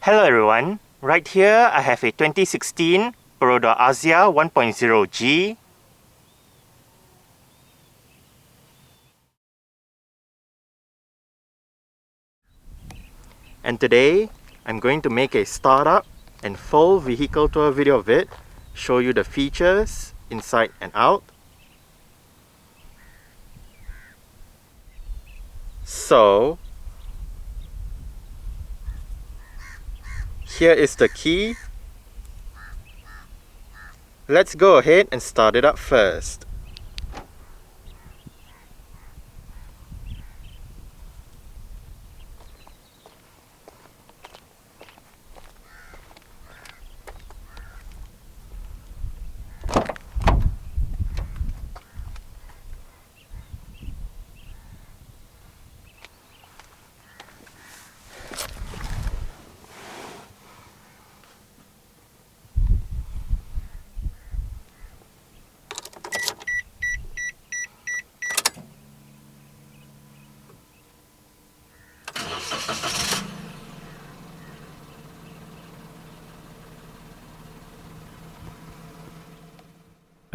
Hello everyone, right here I have a 2016 Perodua Axia 1.0G. And today I'm going to make a startup and full vehicle tour video of it, show you the features inside and out. So here is the key. Let's go ahead and start it up first.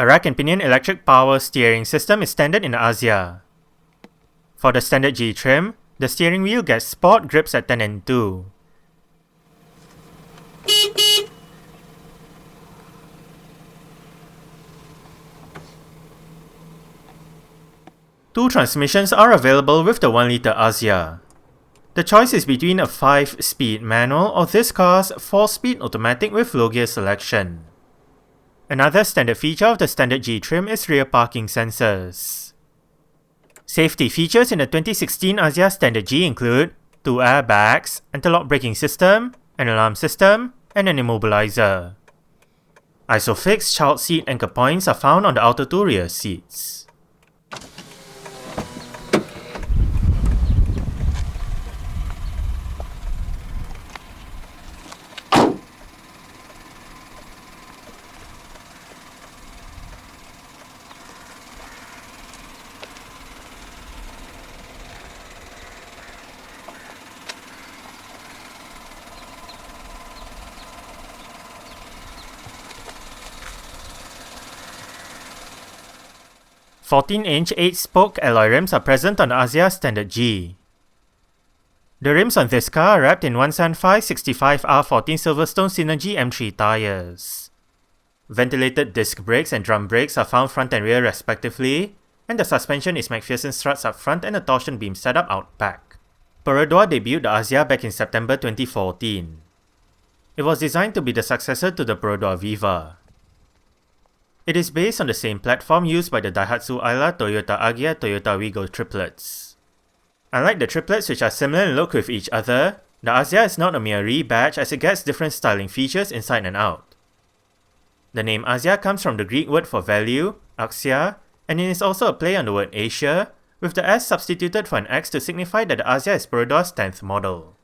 A rack and pinion electric power steering system is standard in the Axia. For the standard G trim, the steering wheel gets sport grips at 10 and 2. Two transmissions are available with the 1 litre Axia. The choice is between a 5-speed manual or this car's 4-speed automatic with low gear selection. Another standard feature of the standard G trim is rear parking sensors. Safety features in the 2016 Axia Standard G include 2 airbags, anti-lock braking system, an alarm system, and an immobilizer. Isofix child seat anchor points are found on the outer two rear seats. (14-inch 8-spoke alloy rims are present on the Axia Standard G. The rims on this car are wrapped in 175/65R14 Silverstone Synergy M3 tyres. Ventilated disc brakes and drum brakes are found front and rear respectively, and the suspension is McPherson struts up front and a torsion beam setup out back. Perodua debuted the Axia back in September 2014. It was designed to be the successor to the Perodua Viva. It is based on the same platform used by the Daihatsu Ayla Toyota Agya Toyota Wigo triplets. Unlike the triplets which are similar in look with each other, the Axia is not a mere rebadge as it gets different styling features inside and out. The name Axia comes from the Greek word for value, Axia, and it is also a play on the word Asia, with the S substituted for an X to signify that the Axia is Perodua's 10th model.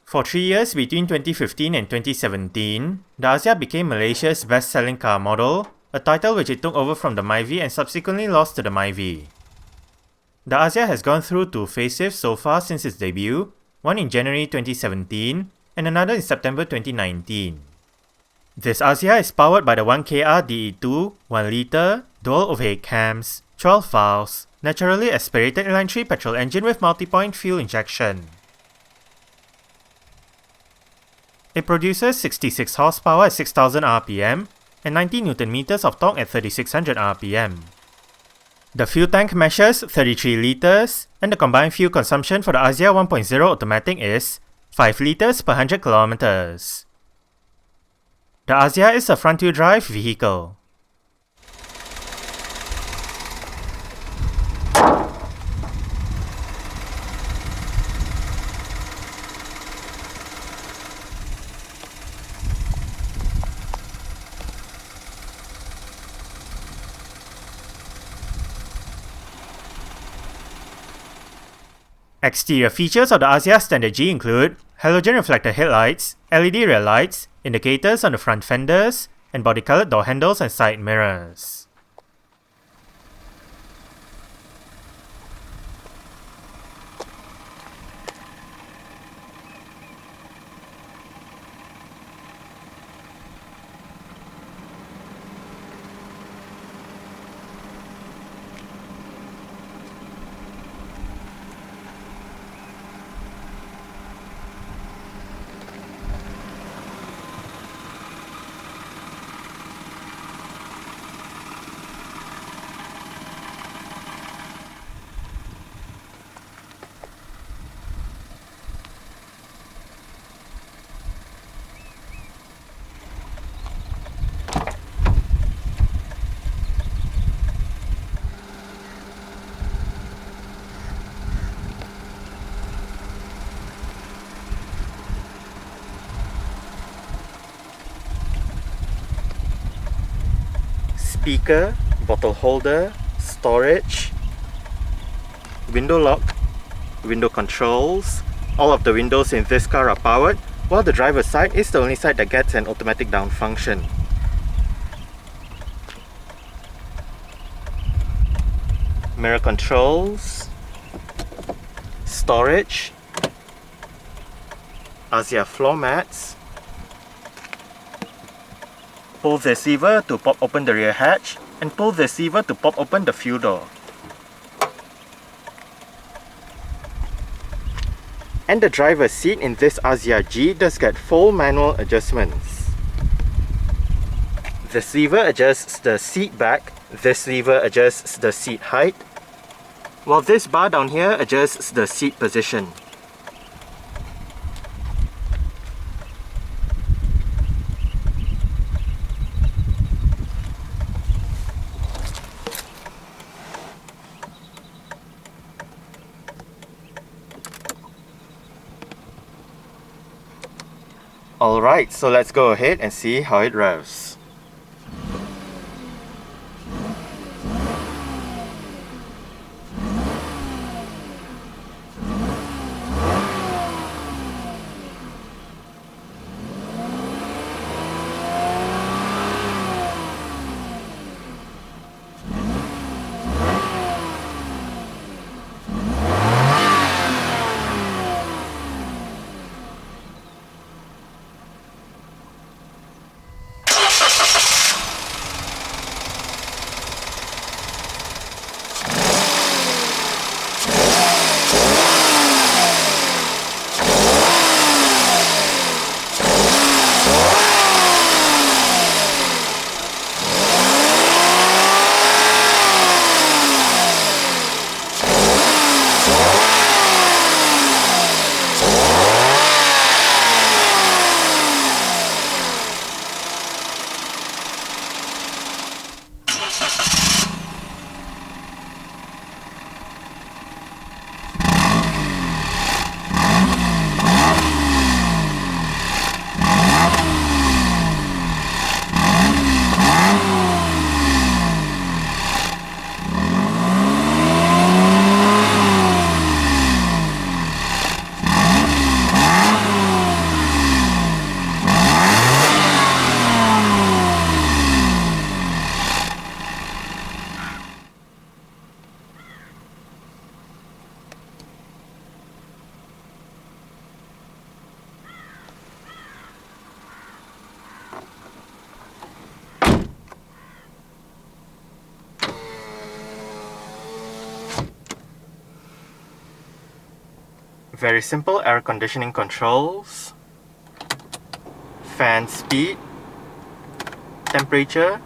For 3 years between 2015 and 2017, the Axia became Malaysia's best-selling car model, a title which it took over from the Myvi and subsequently lost to the Myvi. The Axia has gone through 2 facelifts so far since its debut, one in January 2017 and another in September 2019. This Axia is powered by the 1KR DE2 1 litre dual overhead cams, 12 valves, naturally aspirated inline 3 petrol engine with multi-point fuel injection. It produces 66 horsepower at 6000 rpm and 90 Nm of torque at 3600 rpm. The fuel tank measures 33 litres, and the combined fuel consumption for the Axia 1.0 automatic is 5 litres per 100 km. The Axia is a front-wheel drive vehicle. Exterior features of the Axia Standard G include halogen reflector headlights, LED rear lights, indicators on the front fenders, and body-colored door handles and side mirrors. speaker, bottle holder, storage, window lock, window controls. All of the windows in this car are powered, while the driver's side is the only side that gets an automatic down function. Mirror controls, storage, Axia floor mats. Pull this lever to pop open the rear hatch, and pull this lever to pop open the fuel door. And the driver's seat in this Axia G does get full manual adjustments. This lever adjusts the seat back, this lever adjusts the seat height, while this bar down here adjusts the seat position. Alright, so let's go ahead and see how it revs. Very simple air conditioning controls, fan speed, temperature,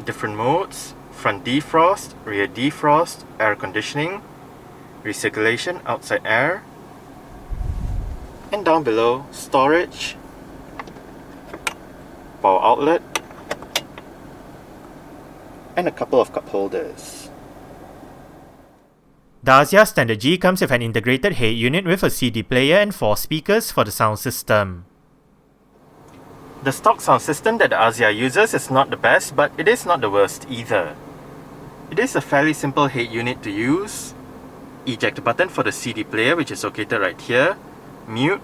different modes, front defrost, rear defrost, air conditioning, recirculation, outside air, and down below, storage, power outlet, and a couple of cup holders. The Axia Standard G comes with an integrated head unit with a CD player and 4 speakers for the sound system. The stock sound system that the Axia uses is not the best, but it is not the worst either. It is a fairly simple head unit to use. Eject button for the CD player, which is located right here. Mute.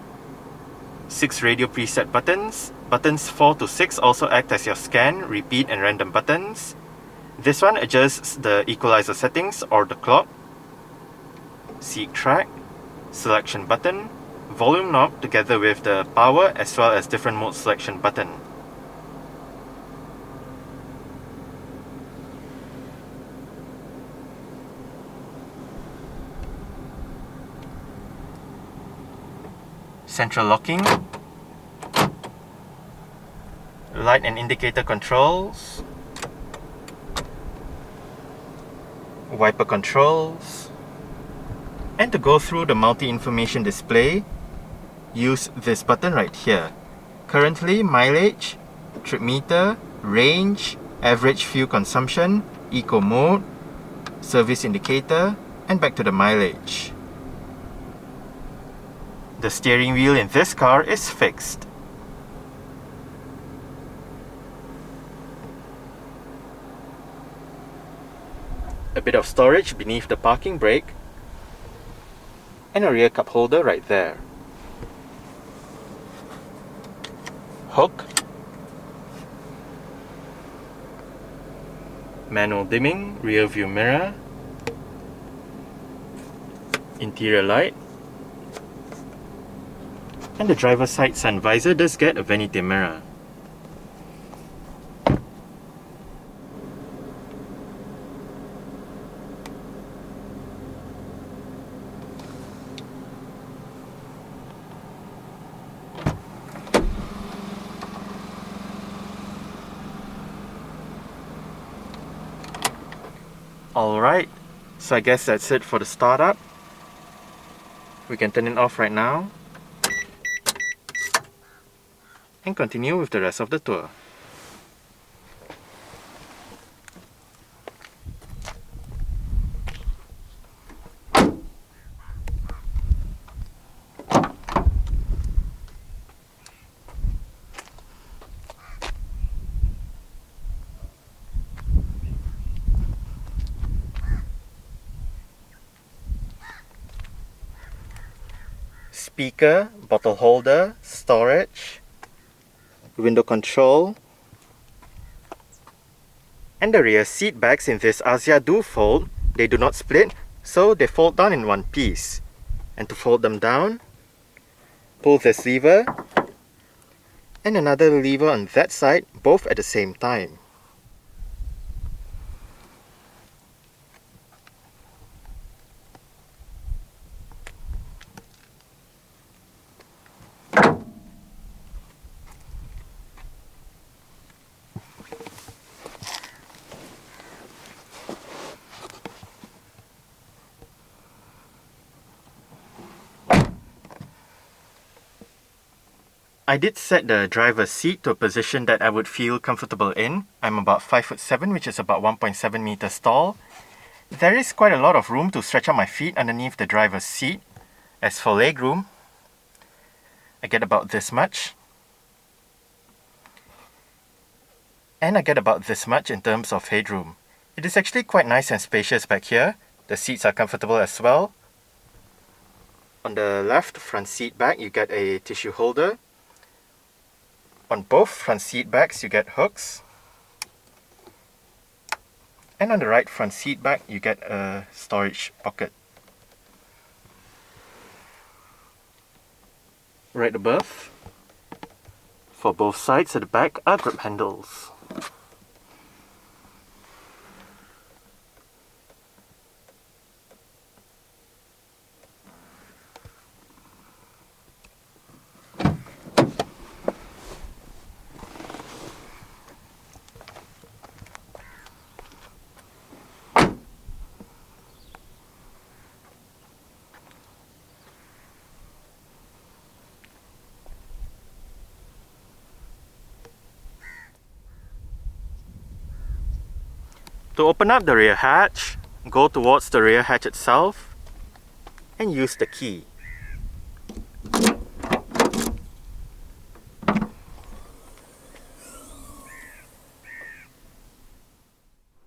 6 radio preset buttons. Buttons 4 to 6 also act as your scan, repeat and random buttons. This one adjusts the equalizer settings or the clock. Seat track, selection button, volume knob together with the power as well as different mode selection button. Central locking, light and indicator controls, wiper controls. And to go through the multi-information display, use this button right here. Currently, mileage, trip meter, range, average fuel consumption, eco mode, service indicator, and back to the mileage. The steering wheel in this car is fixed. a bit of storage beneath the parking brake, and a rear cup holder right there. Hook, manual dimming, rear view mirror, interior light, and the driver's side sun visor does get a vanity mirror. Alright, so I guess that's it for the startup. We can turn it off right now and continue with the rest of the tour. Speaker, bottle holder, storage, window control, and the rear seat backs in this Axia do fold. They do not split, so they fold down in one piece. And to fold them down, pull this lever and another lever on that side, both at the same time. I did set the driver's seat to a position that I would feel comfortable in. I'm about 5'7", which is about 1.7 meters tall. There is quite a lot of room to stretch out my feet underneath the driver's seat. As for legroom, I get about this much. And I get about this much in terms of headroom. It is actually quite nice and spacious back here. The seats are comfortable as well. On the left front seat back, you get a tissue holder. On both front seat backs, you get hooks. And on the right front seat back, you get a storage pocket. Right above, for both sides at the back, are grip handles. To open up the rear hatch, go towards the rear hatch itself and use the key.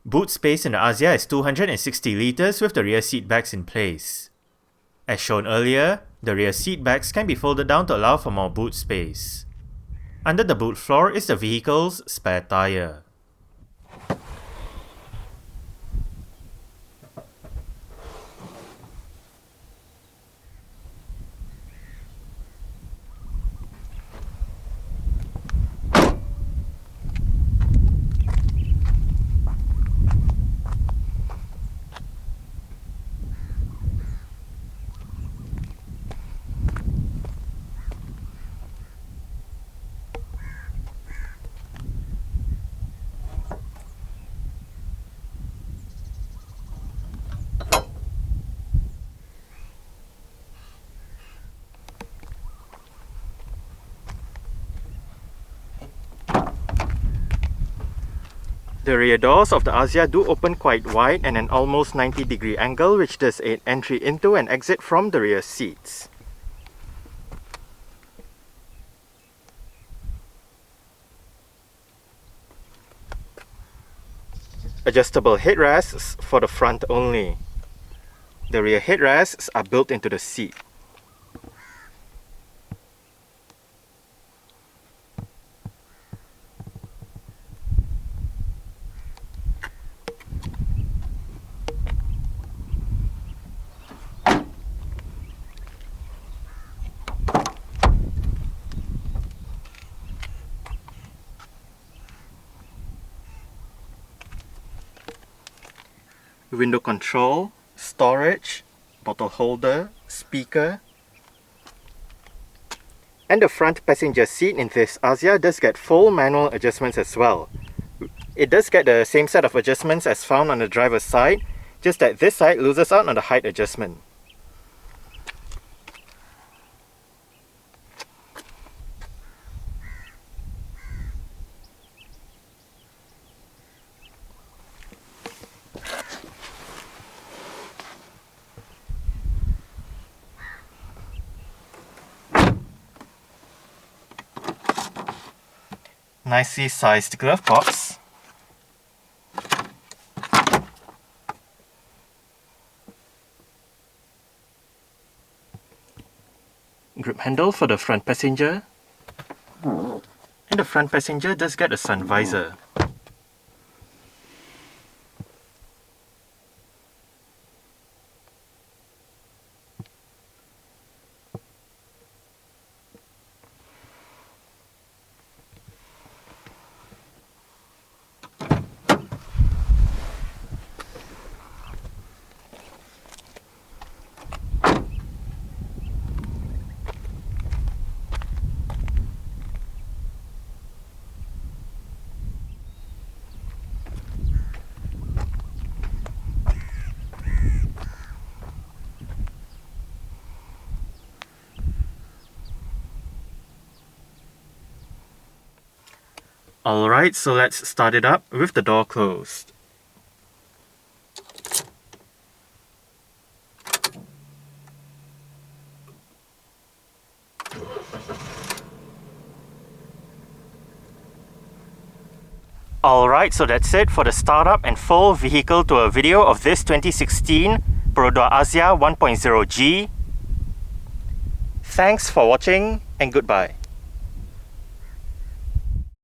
Boot space in the Axia is 260 litres with the rear seat backs in place. As shown earlier, the rear seat backs can be folded down to allow for more boot space. Under the boot floor is the vehicle's spare tyre. The rear doors of the Axia do open quite wide and an almost 90-degree angle, which does aid entry into and exit from the rear seats. Adjustable headrests for the front only. The rear headrests are built into the seat. Window control, storage, bottle holder, speaker, and the front passenger seat in this Axia does get full manual adjustments as well. It does get the same set of adjustments as found on the driver's side, just that this side loses out on the height adjustment. Nicely sized glove box, grip handle for the front passenger, and the front passenger does get a sun visor. Alright, so let's start it up with the door closed. Alright, so that's it for the startup and full vehicle tour video of this 2016 Perodua Axia 1.0G. Thanks for watching and goodbye.